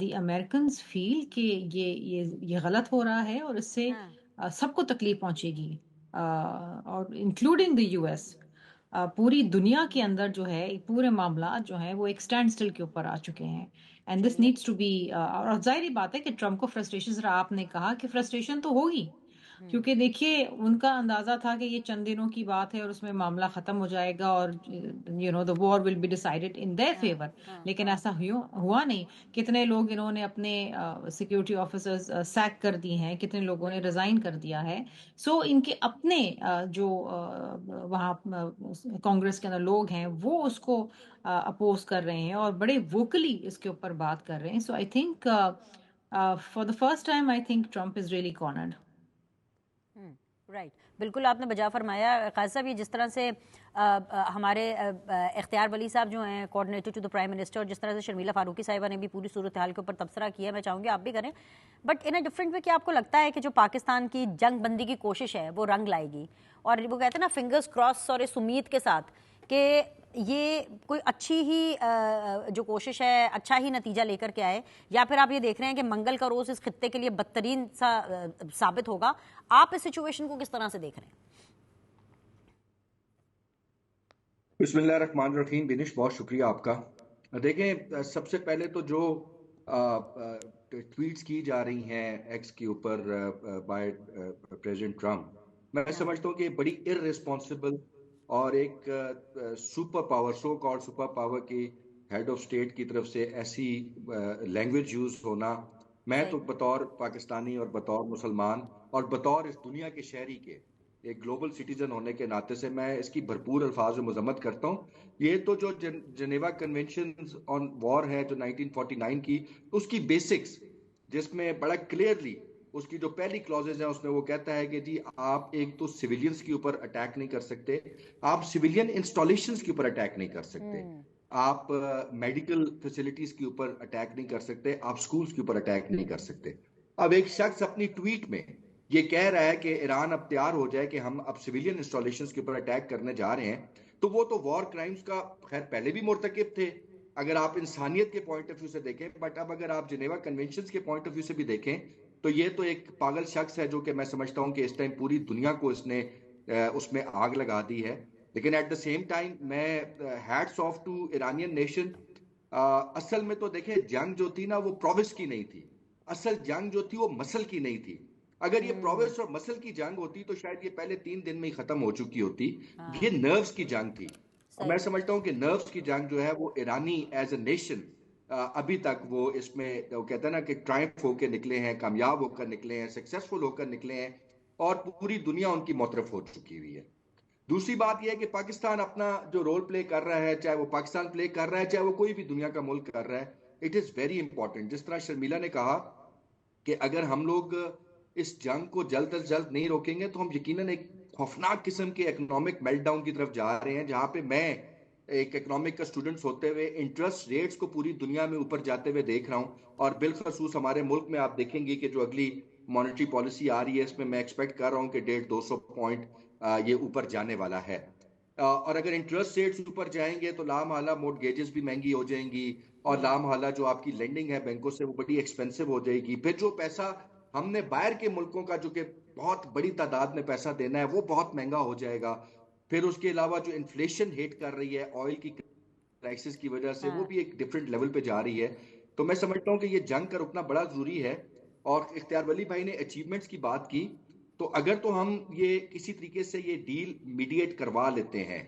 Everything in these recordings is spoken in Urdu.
دی امریکنز فیل کہ یہ غلط ہو رہا ہے اور اس سے سب کو تکلیف پہنچے گی، اور انکلوڈنگ دی یو ایس. پوری دنیا کے اندر جو ہے پورے معاملات جو ہیں وہ ایک اسٹینڈ اسٹل کے اوپر آ چکے ہیں. And this needs to be, اور ظاہری بات ہے کہ ٹرمپ کو فرسٹریشن، ذرا آپ نے کہا کہ فرسٹریشن تو ہوگی، کیونکہ دیکھیے ان کا اندازہ تھا کہ یہ چند دنوں کی بات ہے اور اس میں معاملہ ختم ہو جائے گا اور the war will be decided in their favor. لیکن ایسا ہوا نہیں. کتنے لوگ انہوں نے اپنے سیکیورٹی آفیسرز سیک کر دی ہیں، کتنے لوگوں نے ریزائن کر دیا ہے. سو ان کے اپنے جو وہاں کانگریس کے اندر لوگ ہیں وہ اس کو اپوز کر رہے ہیں اور بڑے ووکلی اس کے اوپر بات کر رہے ہیں. So I think for the first time I think Trump is really cornered. Right, بالکل آپ نے بجا فرمایا. قاضی صاحب، یہ جس طرح سے ہمارے اختیار ولی صاحب جو ہیں coordinator to the prime minister, اور جس طرح سے شرمیلا فاروقی صاحبہ نے بھی پوری صورتحال کے اوپر تبصرہ کیا، میں چاہوں گی آپ بھی کریں، but in a different way. کیا آپ کو لگتا ہے کہ جو پاکستان کی جنگ بندی کی کوشش ہے وہ رنگ لائے گی؟ اور وہ کہتے ہیں نا فنگرز کراس اور اس امید کے ساتھ کہ یہ کوئی اچھی ہی جو کوشش ہے اچھا ہی نتیجہ لے کر کے آئے، یا پھر آپ یہ دیکھ رہے ہیں کہ منگل کا روز اس خطے کے لیے بدترین سا ثابت ہوگا؟ آپ اس سچویشن کو کس طرح سے دیکھ رہے ہیں؟ بسم اللہ الرحمن الرحیم. بینش، بہت شکریہ آپ کا. دیکھیں، سب سے پہلے تو جو ٹویٹس کی جا رہی ہیں ایکس کے اوپر بائی پریزیڈنٹ ٹرمپ، میں سمجھتا ہوں کہ بڑی ارریسپانسبل اور ایک super power, so called super power کی ہیڈ آف اسٹیٹ کی طرف سے ایسی لینگویج یوز ہونا، میں تو بطور پاکستانی اور بطور مسلمان اور بطور اس دنیا کے شہری کے ایک گلوبل سٹیزن ہونے کے ناطے سے میں اس کی بھرپور الفاظ میں مذمت کرتا ہوں. یہ تو جو جنیوا کنونشن آن وار ہے جو 1949 کی، اس کی بیسکس جس میں بڑا کلیئرلی اس کی جو پہلی کلازز ہیں اس میں وہ کہتا ہے کہ جی آپ ایک تو سویلینز کے اوپر اٹیک نہیں کر سکتے، آپ سویلین انسٹالیشنز کے اوپر اٹیک نہیں کر سکتے، آپ میڈیکل فیسلٹیز کے اوپر اٹیک نہیں کر سکتے، آپ سکولز کے اوپر اٹیک نہیں کر سکتے. اب ایک شخص اپنی ٹویٹ میں یہ کہہ رہا ہے کہ ایران اب تیار ہو جائے کہ ہم اب سویلین انسٹالیشنز کے اوپر اٹیک کرنے جا رہے ہیں، تو وہ تو وار کرائمز کا خیر پہلے بھی مرتکب تھے اگر آپ انسانیت کے پوائنٹ آف ویو سے دیکھیں، بٹ اب اگر آپ جنیوا کنونشنز کے پوائنٹ آف ویو سے بھی دیکھیں تو یہ تو ایک پاگل شخص ہے جو کہ میں سمجھتا ہوں کہ اس ٹائم پوری دنیا کو اس نے اس میں آگ لگا دی ہے. لیکن ایٹ دا سیم ٹائم میں hats of two Iranian nation. اصل میں تو دیکھیں جنگ جو تھی نا وہ پرووس کی نہیں تھی، اصل جنگ جو تھی وہ مسل کی نہیں تھی. اگر یہ پرووس اور مسل کی جنگ ہوتی تو شاید یہ پہلے 3 دن میں ہی ختم ہو چکی ہوتی. یہ نروز کی جنگ تھی. میں سمجھتا ہوں کہ نروز کی جنگ جو ہے وہ ایرانی ایز اے نیشن ابھی تک وہ اس میں وہ کہتے ہیں نا کہ ٹرائمف ہو کے نکلے ہیں، کامیاب ہو کر نکلے ہیں، سکسیسفل ہو کر نکلے ہیں، اور پوری دنیا ان کی مطرف ہو چکی ہوئی ہے. دوسری بات یہ ہے کہ پاکستان اپنا جو رول پلے کر رہا ہے، چاہے وہ پاکستان پلے کر رہا ہے چاہے وہ کوئی بھی دنیا کا ملک کر رہا ہے، اٹ از ویری امپورٹنٹ. جس طرح شرمیلا نے کہا کہ اگر ہم لوگ اس جنگ کو جلد از جلد نہیں روکیں گے تو ہم یقیناً ایک خوفناک قسم کے اکنامک میلٹ ڈاؤن کی طرف جا رہے ہیں، جہاں پہ میں ایک اکنامک کا اسٹوڈنٹس ہوتے ہوئے انٹرسٹ ریٹس کو پوری دنیا میں اوپر جاتے ہوئے دیکھ رہا ہوں. اور بالخصوص ہمارے ملک میں آپ دیکھیں گے کہ جو اگلی مانیٹری پالیسی آ رہی ہے اس میں میں ایکسپیکٹ کر رہا ہوں کہ 150-200 پوائنٹ یہ اوپر جانے والا ہے. اور اگر انٹرسٹ ریٹس اوپر جائیں گے تو لامحالہ مورٹگیجز بھی مہنگی ہو جائیں گی، اور لامحالہ جو آپ کی لینڈنگ ہے بینکوں سے وہ بڑی ایکسپینسو ہو جائے گی. پھر جو پیسہ ہم نے باہر کے ملکوں کا جو کہ بہت بڑی تعداد میں پیسہ دینا ہے وہ بہت مہنگا ہو جائے گا. پھر اس کے علاوہ جو انفلیشن ہٹ کر رہی ہے آئل کی کرائسس کی وجہ سے وہ بھی ایک ڈیفرنٹ لیول پہ جا رہی ہے. تو میں سمجھتا ہوں کہ یہ جنگ کا رکنا بڑا ضروری ہے. اور اختیار ولی بھائی نے اچیومنٹس کی بات کی، تو اگر تو ہم یہ کسی طریقے سے یہ ڈیل میڈیٹ کروا لیتے ہیں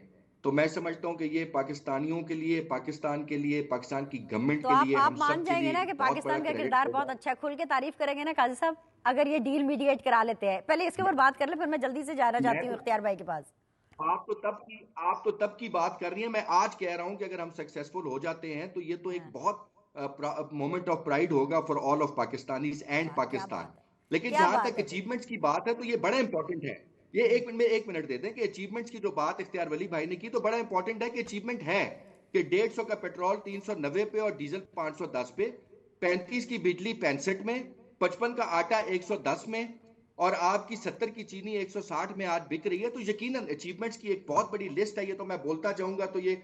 تو میں سمجھتا ہوں کہ یہ پاکستانیوں کے لیے، پاکستان کے لیے، پاکستان کی گورنمنٹ کے لیے، آپ ہم مان سب کے جائیں گے لیے نا کہ بہت بڑا پاکستان کا کریڈٹ کردار ہوگا. بہت اچھا، کھل کے تعریف کریں گے نا قاضی صاحب اگر یہ ڈیل میڈیٹ کرا لیتے ہیں؟ پہلے اس کے اوپر بات کر لیں، پھر میں جلدی سے جانا چاہتی ہوں اختیار بھائی کے پاس. آپ تو تب کی بات کر رہی ہیں، میں آج کہہ رہا ہوں کہ اگر ہم سکسیسفل ہو جاتے ہیں تو یہ تو ایک بہت مومنٹ آف پرائڈ ہوگا for all of Pakistanis and Pakistan. لیکن جہاں تک اچیومنٹس کی بات ہے تو یہ بڑا امپورٹنٹ ہے. یہ ایک منٹ دے دیں کہ اچیومنٹس کی جو بات اختیار ولی بھائی نے کی تو بڑا امپورٹنٹ ہے کہ اچیومنٹ ہے کہ 150 کا پیٹرول 390 پہ اور ڈیزل 510 پہ، 35 کی بجلی 65 میں، 55 کا آٹا 110 میں، اور آپ کی 70 کی چینی 160 میں آج بک رہی ہے، تو یقیناً اچیومنٹس کی ایک بہت بڑی لسٹ ہے. یہ تو میں بولتا جاؤں گا تو یہ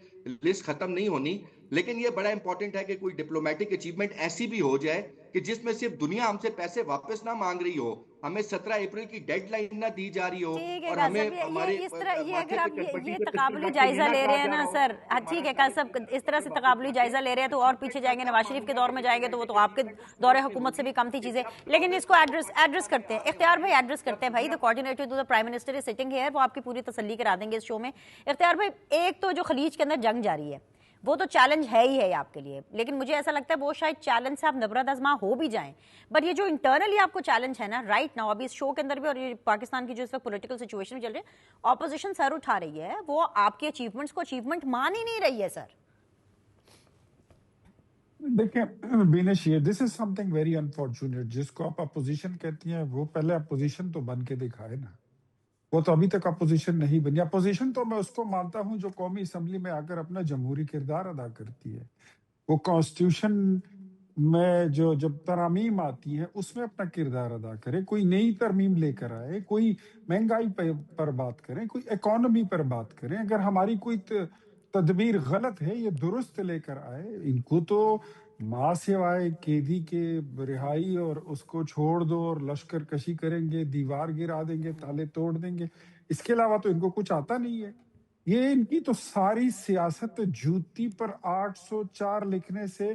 لسٹ ختم نہیں ہونی، لیکن یہ بڑا امپورٹنٹ ہے کہ کوئی ڈپلومیٹک اچیومنٹ ایسی بھی ہو جائے کہ جس میں صرف دنیا ہم سے پیسے واپس نہ مانگ رہی ہو، ہمیں 17 اپریل کی ڈیڈ لائن نہ دی جا رہی ہو، ٹھیک ہے اور قاسم، ہمیں ہمارے یہ اس طرح یہ ماتھے اگر پہ آپ کنپٹی یہ پہ پسٹل تقابلی رکھ کے جائزہ یہ نہ لے کہا رہے ہیں جا نا رہا ہو سر، کہ ہمارا ٹھیک ہے پیسہ قاسم، ہمیں اس طرح سے واپس تقابلی کرو. جائزہ لے رہے ہیں تو اور پیچھے جائیں گے. نواز شریف کے دور میں جائیں گے تو وہ تو آپ کے دور حکومت سے بھی کم تھی چیزیں. لیکن اس کو ایڈریس کرتے ہیں، اختیار بھائی ایڈریس کرتے ہیں. بھائی the coordinator to the prime minister is sitting here, وہ آپ کی پوری تسلی کرا دیں گے اس شو میں. اختیار بھائی، ایک تو جو خلیج کے اندر جنگ جاری ہے وہ تو چیلنج ہے ہی ہے آپ کے لیے، لیکن مجھے ایسا لگتا ہے وہ شاید چیلنج سے آپ نبرد ازما ہو بھی جائیں، بٹ یہ جو انٹرنلی آپ کو چیلنج ہے نا رائٹ ناؤ، ابھی اس شو کے اندر بھی اور یہ پاکستان کی جو اس وقت پولیٹیکل سچویشن چل رہی ہے، اپوزیشن سر اٹھا رہی ہے، وہ آپ کی اچیومنٹس کو اچیومنٹ مان ہی نہیں رہی ہے سر. دیکھیں بینش، یہ دس از سم تھنگ ویری انفارچونیٹ. جس کو آپ اپوزیشن کہتی ہیں وہ پہلے اپوزیشن تو بن کے دکھائے نا. وہ تو ابھی تک اپوزیشن نہیں بنی. اپوزیشن تو میں اس کو مانتا ہوں جو قومی اسمبلی میں آ کر اپنا جمہوری کردار ادا کرتی ہے. وہ کانسٹیٹیوشن میں جو جب ترامیم آتی ہے اس میں اپنا کردار ادا کرے، کوئی نئی ترمیم لے کر آئے، کوئی مہنگائی پر بات کریں، کوئی اکانومی پر بات کریں. اگر ہماری کوئی تدبیر غلط ہے یہ درست لے کر آئے. ان کو تو ماں سوائے قیدی کے رہائی اور اس کو چھوڑ دو اور لشکر کشی کریں گے، دیوار گرا دیں گے، تالے توڑ دیں گے، اس کے علاوہ تو ان کو کچھ آتا نہیں ہے. یہ ان کی تو ساری سیاست جوتی پر 804 لکھنے سے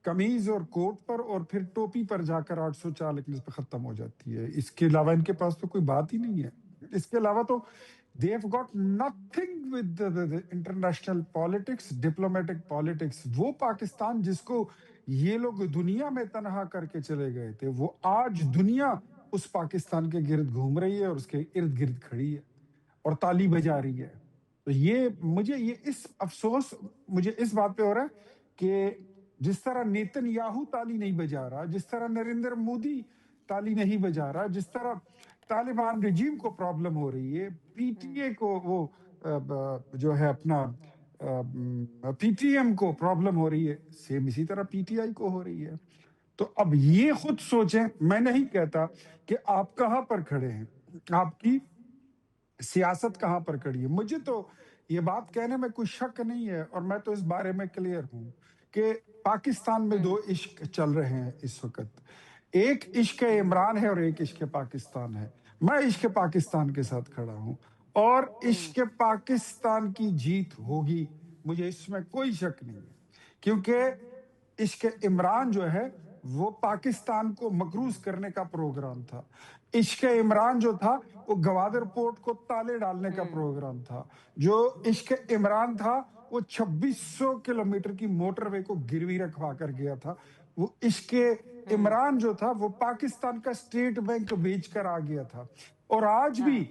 قمیض اور کوٹ پر اور پھر ٹوپی پر جا کر 804 لکھنے پہ ختم ہو جاتی ہے. اس کے علاوہ ان کے پاس تو کوئی بات ہی نہیں ہے. اس کے علاوہ تو they have got nothing with the international politics, diplomatic politics. وہ پاکستان جس کو یہ لوگ دنیا میں تنہا کر کے چلے گئے تھے، وہ آج دنیا اس پاکستان کے گرد گھوم رہی ہے اور اس کے ارد گرد کھڑی ہے اور تالی بجا رہی ہے. تو یہ مجھے اس افسوس مجھے اس بات پہ ہو رہا ہے کہ جس طرح نیتن یاہو تالی نہیں بجا رہا، جس طرح نریندر مودی تالی نہیں بجا رہا، جس طرح طالبان رجیم کو پرابلم ہو رہی ہے، پی ٹی اے کو وہ جو ہے اپنا پی ٹی ایم کو پرابلم ہو رہی ہے، سیم اسی طرح پی ٹی آئی کو ہو رہی ہے. تو اب یہ خود سوچیں. میں نہیں کہتا کہ آپ کہاں پر کھڑے ہیں، آپ کی سیاست کہاں پر کھڑی ہے. مجھے تو یہ بات کہنے میں کوئی شک نہیں ہے، اور میں تو اس بارے میں کلیئر ہوں کہ پاکستان میں دو عشق چل رہے ہیں اس وقت. ایک عشق عمران ہے اور ایک عشق پاکستان ہے. میں عشق پاکستان کے ساتھ کھڑا ہوں اور عشق پاکستان کی جیت ہوگی، مجھے اس میں کوئی شک نہیں ہے. کیونکہ عشق عمران جو ہے وہ پاکستان کو مقروض کرنے کا پروگرام تھا. عشق عمران جو تھا وہ گوادر پورٹ کو تالے ڈالنے کا پروگرام تھا. جو عشق عمران تھا وہ 2600 کلومیٹر کی موٹر وے کو گروی رکھوا کر گیا تھا. وہ عشق عمران جو تھا وہ پاکستان کا اسٹیٹ بینک بیچ کر آ گیا تھا. اور آج بھی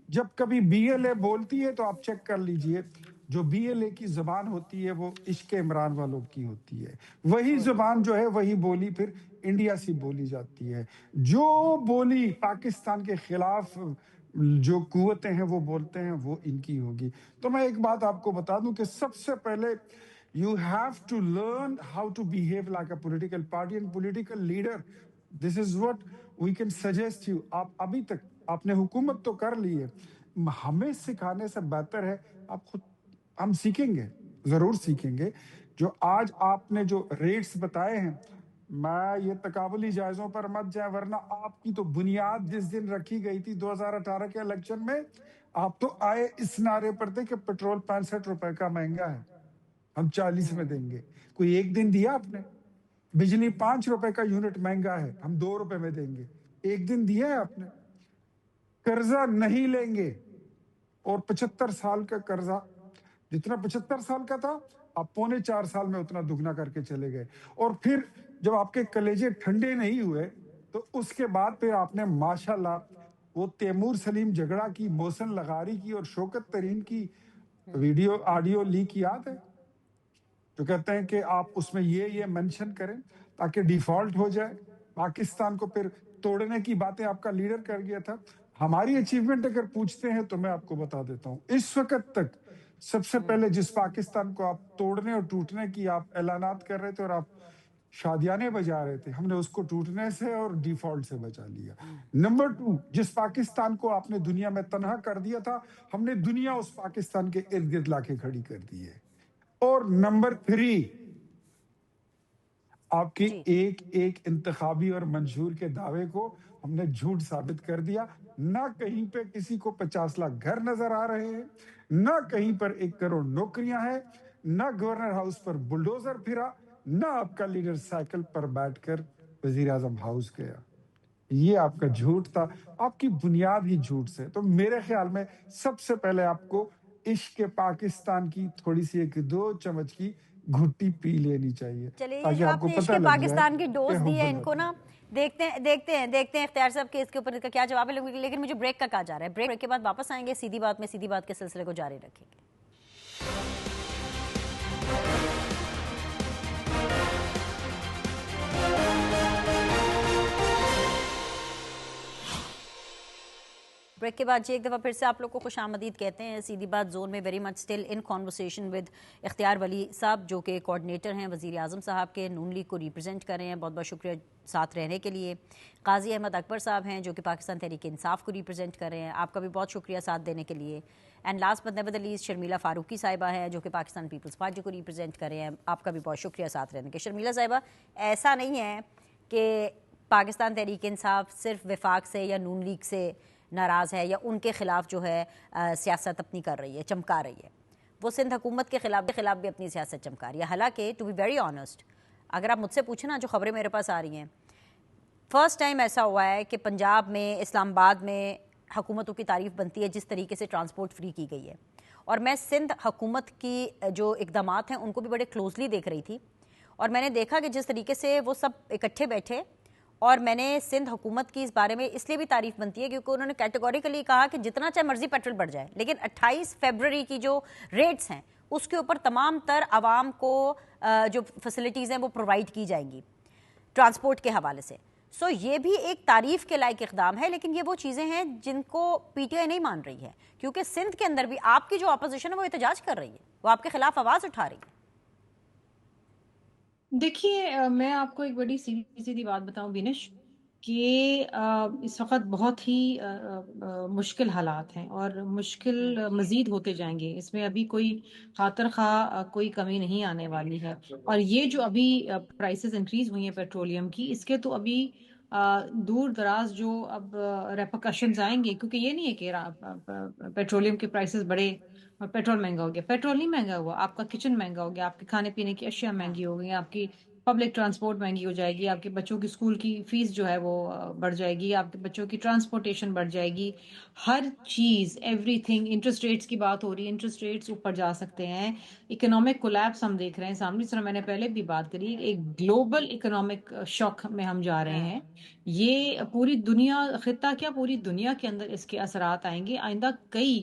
جب کبھی بی ایل اے بولتی ہے تو آپ چیک کر لیجئے، جو بی ایل اے کی زبان ہوتی ہے وہ عشق عمران والوں کی ہوتی ہے. وہی زبان جو ہے وہی بولی پھر انڈیا سے بولی جاتی ہے. جو بولی پاکستان کے خلاف جو قوتیں ہیں وہ بولتے ہیں وہ ان کی ہوگی. تو میں ایک بات آپ کو بتا دوں کہ سب سے پہلے you have to learn how to behave like a political party and political leader. This is what we can suggest you. آپ ابھی تک آپ نے حکومت تو کر لی ہے، ہمیں سکھانے سے بہتر ہے آپ خود، ہم سیکھیں گے، ضرور سیکھیں گے. جو آج آپ نے جو ریٹس بتائے ہیں، میں یہ تقابلی جائزوں پر مت جائیں، ورنہ آپ کی تو بنیاد جس دن رکھی گئی تھی 2018 کے الیکشن میں، آپ تو آئے اس نعرے پر تھے کہ پیٹرول 65 روپے کا مہنگا ہے، ہم 40 میں دیں گے. کوئی ایک دن دیا آپ نے؟ بجلی 5 روپے کا یونٹ مہنگا ہے، ہم 2 روپے میں دیں گے، ایک دن دیا ہے آپ نے؟ قرضہ نہیں لیں گے، اور 75 سال کا قرضہ جتنا 75 سال کا تھا آپ 3.25 سال میں اتنا دگنا کر کے چلے گئے. اور پھر جب آپ کے کلیجے ٹھنڈے نہیں ہوئے تو اس کے بعد پھر آپ نے ماشاءاللہ وہ تیمور سلیم جھگڑا کی، محسن لغاری کی اور شوکت ترین کی ویڈیو آڈیو لیک یاد ہے، جو کہتے ہیں کہ آپ اس میں یہ منشن کریں تاکہ ڈیفالٹ ہو جائے. پاکستان کو پھر توڑنے کی باتیں آپ کا لیڈر کر گیا تھا. ہماری اچیومنٹ اگر پوچھتے ہیں تو میں آپ کو بتا دیتا ہوں، اس وقت تک سب سے پہلے جس پاکستان کو آپ توڑنے اور ٹوٹنے کی آپ اعلانات کر رہے تھے اور آپ شادیانے بجا رہے تھے، ہم نے اس کو ٹوٹنے سے اور ڈیفالٹ سے بچا لیا۔ نمبر 2، جس پاکستان کو آپ نے دنیا میں تنہا کر دیا تھا، ہم نے دنیا اس پاکستان کے ارد گرد لا کے کھڑی کر دی ہے۔ اور نمبر 3، آپ کے جی ایک ایک انتخابی اور منشور کے دعوے کو ہم نے جھوٹ ثابت کر دیا۔ نہ کہیں پہ کسی کو 50 لاکھ گھر نظر آ رہے ہیں، نہ کہیں پر 1 کروڑ نوکریاں ہیں، نہ گورنر ہاؤس پر بلڈوزر پھرا، نہ آپ کا لیڈر سائیکل پر بیٹھ کر وزیر اعظم ہاؤس گیا۔ یہ آپ کا جھوٹ تھا، آپ کی بنیاد ہی جھوٹ سے۔ تو میرے خیال میں سب سے پہلے آپ کو عشق پاکستان کی تھوڑی سی 1-2 چمچ کی گھٹی پی لینی چاہیے، چلیے، یہ تاکہ جو آپ آپ کو نے پتہ عشق لگ جائے پاکستان کی کہ ڈوز دی حب ہے، ان کو الوطن۔ نا دیکھتے ہیں اختیار صاحب کے اس کے اوپر ان کا کیا جواب ہے، لیکن مجھے بریک کا کہا جا رہا ہے۔ بریک کے بعد واپس آئیں گے، سیدھی بات کے سلسلے کو جاری رکھیں گے۔ بریک کے بعد جی ایک دفعہ پھر سے آپ لوگ کو خوش آمدید کہتے ہیں۔ سیدھی بات زون میں very much still in conversation with اختیار ولی صاحب، جو کہ کوآرڈینیٹر ہیں وزیر اعظم صاحب کے، نون لیگ کو ریپرزینٹ کر رہے ہیں۔ بہت بہت شکریہ ساتھ رہنے کے لیے۔ قاضی احمد اکبر صاحب ہیں جو کہ پاکستان تحریک انصاف کو ریپرزینٹ کر رہے ہیں، آپ کا بھی بہت شکریہ ساتھ دینے کے لیے۔ And last but never the least Sharmila Farooqui صاحبہ ہیں جو کہ پاکستان پیپلز پارٹی کو ریپرزینٹ کر رہے ہیں، آپ کا بھی بہت شکریہ ساتھ رہنے کے۔ شرمیلا صاحبہ، ایسا نہیں ہے کہ پاکستان تحریک انصاف صرف وفاق سے یا نون لیگ سے ناراض ہے یا ان کے خلاف جو ہے سیاست اپنی کر رہی ہے، چمکا رہی ہے، وہ سندھ حکومت کے خلاف بھی اپنی سیاست چمکا رہی ہے۔ حالانکہ ٹو بی ویری آنیسٹ، اگر آپ مجھ سے پوچھیں نا، جو خبریں میرے پاس آ رہی ہیں، فرسٹ ٹائم ایسا ہوا ہے کہ پنجاب میں، اسلام آباد میں حکومتوں کی تعریف بنتی ہے جس طریقے سے ٹرانسپورٹ فری کی گئی ہے۔ اور میں سندھ حکومت کی جو اقدامات ہیں ان کو بھی بڑے کلوزلی دیکھ رہی تھی، اور میں نے دیکھا کہ جس طریقے سے وہ سب اکٹھے بیٹھے، اور میں نے سندھ حکومت کی اس بارے میں اس لیے بھی تعریف بنتی ہے کیونکہ انہوں نے کیٹیگوریکلی کہا کہ جتنا چاہے مرضی پیٹرول بڑھ جائے، لیکن 28 فیبرری کی جو ریٹس ہیں اس کے اوپر تمام تر عوام کو جو فیسلٹیز ہیں وہ پرووائڈ کی جائیں گی ٹرانسپورٹ کے حوالے سے۔ سو یہ بھی ایک تعریف کے لائق اقدام ہے، لیکن یہ وہ چیزیں ہیں جن کو پی ٹی آئی نہیں مان رہی ہے، کیونکہ سندھ کے اندر بھی آپ کی جو اپوزیشن ہے وہ احتجاج کر رہی ہے، وہ آپ کے خلاف آواز اٹھا رہی ہے۔ دیکھیے، میں آپ کو ایک بڑی سیدھی بات بتاؤں بینش، کہ اس وقت بہت ہی مشکل حالات ہیں اور مشکل مزید ہوتے جائیں گے، اس میں ابھی کوئی خاطر خواہ کوئی کمی نہیں آنے والی ہے۔ اور یہ جو ابھی پرائسز انکریز ہوئی ہیں پیٹرولیم کی، اس کے تو ابھی دور دراز جو اب ریپرکشنز آئیں گے، کیونکہ یہ نہیں ہے کہ پیٹرولیم کے پرائسز بڑے، پیٹرول مہنگا ہو گیا، پیٹرول نہیں مہنگا ہوا، آپ کا کچن مہنگا ہو گیا، آپ کے کھانے پینے کی اشیاء مہنگی ہو گئی، آپ کی پبلک ٹرانسپورٹ مہنگی ہو جائے گی، آپ کے بچوں کی اسکول کی فیس جو ہے وہ بڑھ جائے گی، آپ کے بچوں کی ٹرانسپورٹیشن بڑھ جائے گی، ہر چیز، ایوری تھنگ۔ انٹرسٹ ریٹس کی بات ہو رہی ہے، انٹرسٹ ریٹس اوپر جا سکتے ہیں، اکنامک کولیپس ہم دیکھ رہے ہیں سامنے، جس طرح میں نے پہلے بھی بات کری، ایک گلوبل اکنامک شاک میں ہم جا رہے ہیں۔ یہ پوری دنیا، خطہ کیا پوری دنیا کے اندر اس کے اثرات آئیں گے آئندہ کئی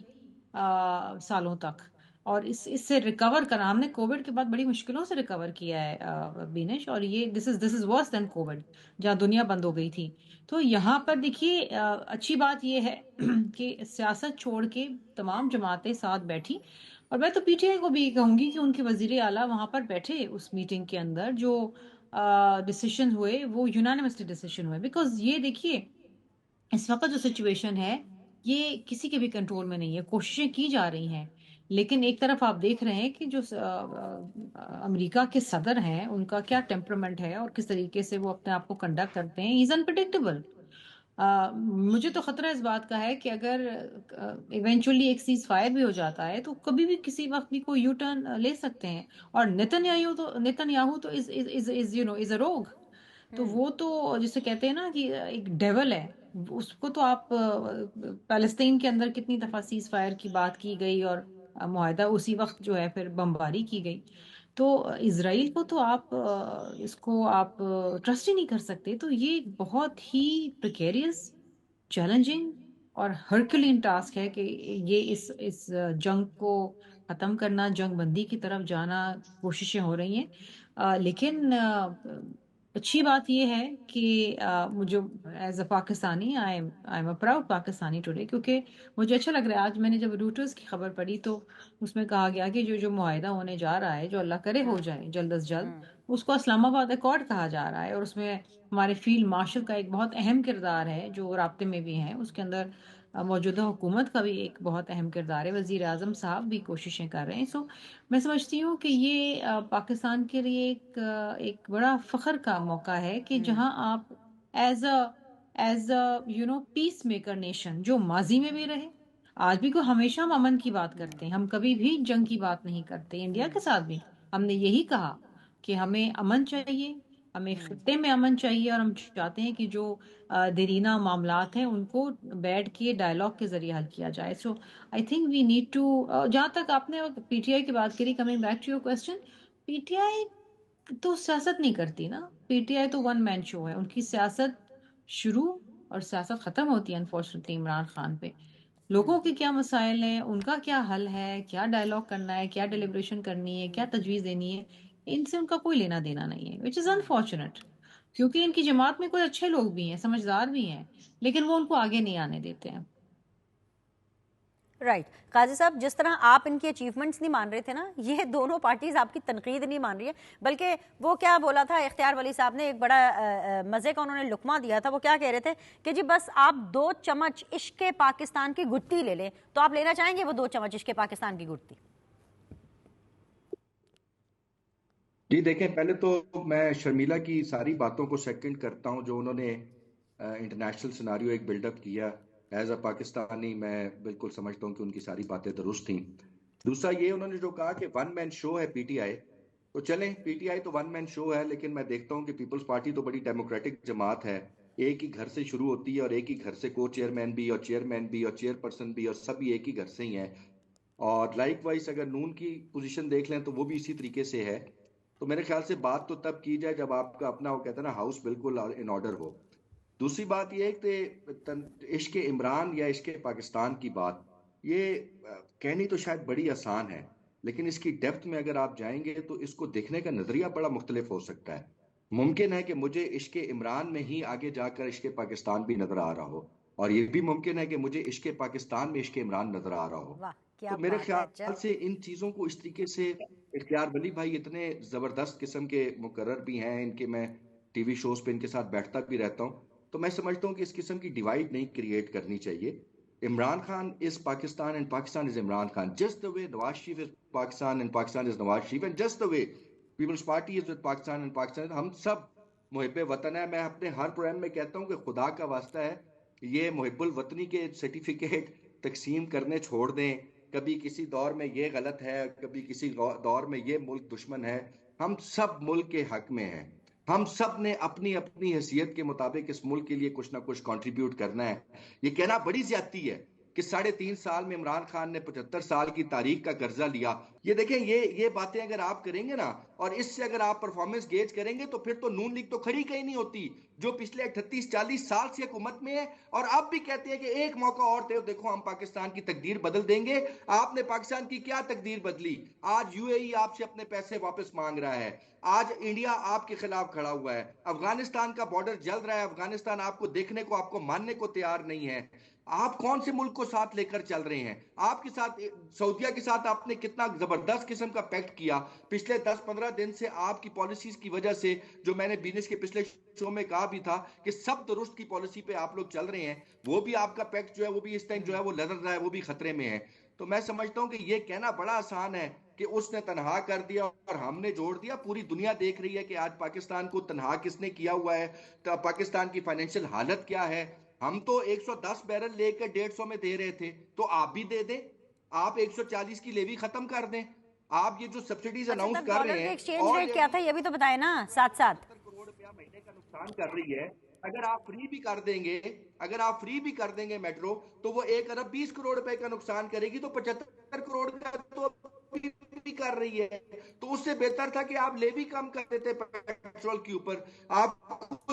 سالوں تک، اور اس سے ریکور کرنا، ہم نے کووڈ کے بعد بڑی مشکلوں سے ریکور کیا ہے بینش، اور یہ دس از ورس دین کووڈ، جہاں دنیا بند ہو گئی تھی۔ تو یہاں پر دیکھیے، اچھی بات یہ ہے کہ سیاست چھوڑ کے تمام جماعتیں ساتھ بیٹھی، اور میں تو پی ٹی آئی کو بھی کہوں گی کہ ان کے وزیر اعلیٰ وہاں پر بیٹھے اس میٹنگ کے اندر، جو ڈیسیشن ہوئے وہ یونانیمسلی ڈیسیشن ہوئے، بیکاز یہ دیکھیے اس وقت جو سچویشن ہے یہ کسی کے بھی کنٹرول میں نہیں ہے، کوششیں کی جا رہی ہیں، لیکن ایک طرف آپ دیکھ رہے ہیں کہ جو امریکہ کے صدر ہیں ان کا کیا ٹیمپرمنٹ ہے اور کس طریقے سے وہ اپنے آپ کو کنڈکٹ کرتے ہیں، از انپریڈکٹیبل۔ مجھے تو خطرہ اس بات کا ہے کہ اگر ایونچولی ایک سیز فائر بھی ہو جاتا ہے تو کبھی بھی کسی وقت بھی کوئی یو ٹرن لے سکتے ہیں، اور نتن یاہو تو از اے روگ، تو وہ تو جسے کہتے ہیں نا کہ ایک ڈیول ہے، اس کو تو آپ پیلسطین کے اندر کتنی دفعہ سیز فائر کی بات کی گئی اور معاہدہ اسی وقت جو ہے پھر بمباری کی گئی، تو اسرائیل کو تو آپ اس کو آپ ٹرسٹ ہی نہیں کر سکتے۔ تو یہ بہت ہی پریکیریس، چیلنجنگ اور ہرکولین ٹاسک ہے کہ یہ اس جنگ کو ختم کرنا، جنگ بندی کی طرف جانا، کوششیں ہو رہی ہیں، لیکن اچھی بات یہ ہے کہ مجھے as a Pakistani I am a proud Pakistani today, کیونکہ مجھے اچھا لگ رہا ہے. آج میں نے جب روٹرز کی خبر پڑھی تو اس میں کہا گیا کہ جو معاہدہ ہونے جا رہا ہے، جو اللہ کرے ہو جائے جلد از جلد، اس کو اسلام آباد ایکارڈ کہا جا رہا ہے، اور اس میں ہمارے فیلڈ مارشل کا ایک بہت اہم کردار ہے جو رابطے میں بھی ہیں. اس کے اندر موجودہ حکومت کا بھی ایک بہت اہم کردار ہے، وزیر اعظم صاحب بھی کوششیں کر رہے ہیں. سو میں سمجھتی ہوں کہ یہ پاکستان کے لیے ایک بڑا فخر کا موقع ہے کہ جہاں آپ as a peacemaker nation, جو ماضی میں بھی رہے، آج بھی ہمیشہ ہم امن کی بات کرتے ہیں، ہم کبھی بھی جنگ کی بات نہیں کرتے. انڈیا کے ساتھ بھی ہم نے یہی کہا کہ ہمیں امن چاہیے، ہمیں خطے میں امن چاہیے، اور ہم چاہتے ہیں کہ جو دیرینہ معاملات ہیں ان کو بیٹھ کے ڈائلاگ کے ذریعے حل کیا جائے. So I think we need to, جہاں تک آپ نے پی ٹی آئی کی بات کری، coming back to your question, P T I تو سیاست نہیں کرتی نا. پی ٹی آئی تو ون مین شو ہے. ان کی سیاست شروع اور سیاست ختم ہوتی ہے انفارچونیٹلی عمران خان پہ. لوگوں کے کیا مسائل ہیں، ان کا کیا حل ہے، کیا ڈائلاگ کرنا ہے، کیا ڈیلیبریشن کرنی ہے، کیا تجویز دینی ہے، ان سے ان کا کوئی لینا دینا نہیں ہے، وچ از انفارچونیٹ. کیونکہ ان کی جماعت میں کوئی اچھے لوگ بھی ہیں، سمجھدار بھی ہیں، لیکن وہ ان کو آگے نہیں آنے دیتے ہیں. رائٹ. قاضی صاحب، جس طرح آپ ان کی اچیومنٹس نہیں مان رہے تھے نا، یہ دونوں پارٹیز آپ کی تنقید نہیں مان رہی ہے، بلکہ وہ کیا بولا تھا اختیار ولی صاحب نے، ایک بڑا مزے کا انہوں نے لقمہ دیا تھا. وہ کیا کہہ رہے تھے کہ جی بس آپ 2 چمچ عشق پاکستان کی گٹی لے لیں. تو آپ لینا چاہیں گے وہ 2 چمچ عشق پاکستان کی گٹی؟ جی دیکھیں، پہلے تو میں شرمیلا کی ساری باتوں کو سیکنڈ کرتا ہوں جو انہوں نے انٹرنیشنل سیناریو ایک بلڈ اپ کیا. ایز اے پاکستانی میں بالکل سمجھتا ہوں کہ ان کی ساری باتیں درست تھیں. دوسرا یہ انہوں نے جو کہا کہ ون مین شو ہے پی ٹی آئی، تو چلیں پی ٹی آئی تو ون مین شو ہے، لیکن میں دیکھتا ہوں کہ پیپلز پارٹی تو بڑی ڈیموکریٹک جماعت ہے. ایک ہی گھر سے شروع ہوتی ہے، اور ایک ہی گھر سے کو چیئرمین بھی اور چیئرمین بھی اور چیئر پرسن بھی، اور سبھی ایک ہی گھر سے ہی ہیں. اور لائک وائز اگر نون کی پوزیشن دیکھ لیں تو وہ بھی اسی طریقے سے ہے. تو میرے خیال سے بات تو تب کی جائے جب آپ کا اپنا، وہ کہتے ہیں نا، ہاؤس بالکل ان آرڈر ہو. دوسری بات یہ ہے کہ عشق عمران یا عشق پاکستان کی بات، یہ کہنی تو شاید بڑی آسان ہے، لیکن اس کی ڈیپتھ میں اگر آپ جائیں گے تو اس کو دیکھنے کا نظریہ بڑا مختلف ہو سکتا ہے. ممکن ہے کہ مجھے عشق عمران میں ہی آگے جا کر عشق پاکستان بھی نظر آ رہا ہو، اور یہ بھی ممکن ہے کہ مجھے عشق پاکستان میں عشق عمران نظر آ رہا ہو. واہ کیا تو میرے بات ہے. اچھا، خیال سے ان چیزوں کو اس طریقے سے، اختیار ولی بھائی اتنے زبردست قسم کے مقرر بھی ہیں، ان کے میں ٹی وی شوز پہ ان کے ساتھ بیٹھتا بھی رہتا ہوں، تو میں سمجھتا ہوں کہ اس قسم کی ڈیوائیڈ نہیں کریٹ کرنی چاہیے. Imran Khan is Pakistan and Pakistan is Imran Khan, just the way Nawaz Sharif is Pakistan and Pakistan is Nawaz Sharif, and just the way Peoples Party is with Pakistan and Pakistan. ہم سب محب وطن ہیں. میں اپنے ہر پروگرام میں کہتا ہوں کہ خدا کا واسطہ ہے یہ محب الوطنی کے سرٹیفکیٹ تقسیم کرنے چھوڑ دیں. کبھی کسی دور میں یہ غلط ہے، کبھی کسی دور میں یہ ملک دشمن ہے. ہم سب ملک کے حق میں ہیں. ہم سب نے اپنی اپنی حیثیت کے مطابق اس ملک کے لیے کچھ نہ کچھ کنٹریبیوٹ کرنا ہے. یہ کہنا بڑی زیادتی ہے کہ 3.5 سال میں عمران خان نے 75 سال کی تاریخ کا قرضہ لیا. یہ دیکھیں، یہ باتیں اگر آپ کریں گے نا، اور اس سے اگر آپ پرفارمنس گیج کریں گے، تو پھر تو نون لیگ تو کھڑی کہیں نہیں ہوتی، جو پچھلے 38-40 سال سے حکومت میں ہے، اور اب بھی کہتے ہیں کہ ایک موقع اور دے، دیکھو ہم پاکستان کی تقدیر بدل دیں گے. آپ نے پاکستان کی کیا تقدیر بدلی؟ آج یو اے ای آپ سے اپنے پیسے واپس مانگ رہا ہے. آج انڈیا آپ کے خلاف کھڑا ہوا ہے. افغانستان کا بارڈر جل رہا ہے. افغانستان آپ کو دیکھنے کو، آپ کو ماننے کو تیار نہیں ہے. آپ کون سے ملک کو ساتھ لے کر چل رہے ہیں؟ آپ کے ساتھ سعودیہ کے ساتھ آپ نے کتنا زبردست قسم کا پیکٹ کیا پچھلے 10-15 دن سے. آپ کی پالیسیز کی وجہ سے، جو میں نے بزنس کے پچھلے شو میں کہا بھی تھا کہ سب درست کی پالیسی پہ آپ لوگ چل رہے ہیں، وہ بھی آپ کا پیکٹ جو ہے وہ بھی اس ٹائم جو ہے وہ لڑ رہا ہے، وہ بھی خطرے میں ہے. تو میں سمجھتا ہوں کہ یہ کہنا بڑا آسان ہے کہ اس نے تنہا کر دیا اور ہم نے جوڑ دیا. پوری دنیا دیکھ رہی ہے کہ آج پاکستان کو تنہا کس نے کیا ہوا ہے، پاکستان کی فائنینشیل حالت کیا ہے. ہم تو 110 بیرل لے کر 150 میں دے رہے تھے، تو آپ بھی دے دیں. آپ 140 کی لیوی ختم کر دیں. آپ یہ جو سبسڈیز اچھا اناؤنس تب کر ڈالر رہے کے ہیں، ایکسچینج اور ریٹ کیا تھا یہ بھی تو بتائیں نا ساتھ ساتھ. 75 کروڑ روپیہ مہینے کا نقصان کر رہی ہے. اگر آپ فری بھی کر دیں گے، اگر آپ فری بھی کر دیں گے میٹرو، تو وہ 1 ارب 20 کروڑ روپے کا نقصان کرے گی. تو 75 کروڑ کا تو بھی کر رہی ہے. تو اس سے بہتر تھا کہ آپ لیوی کم کر دیتے پیٹرول کے اوپر. آپ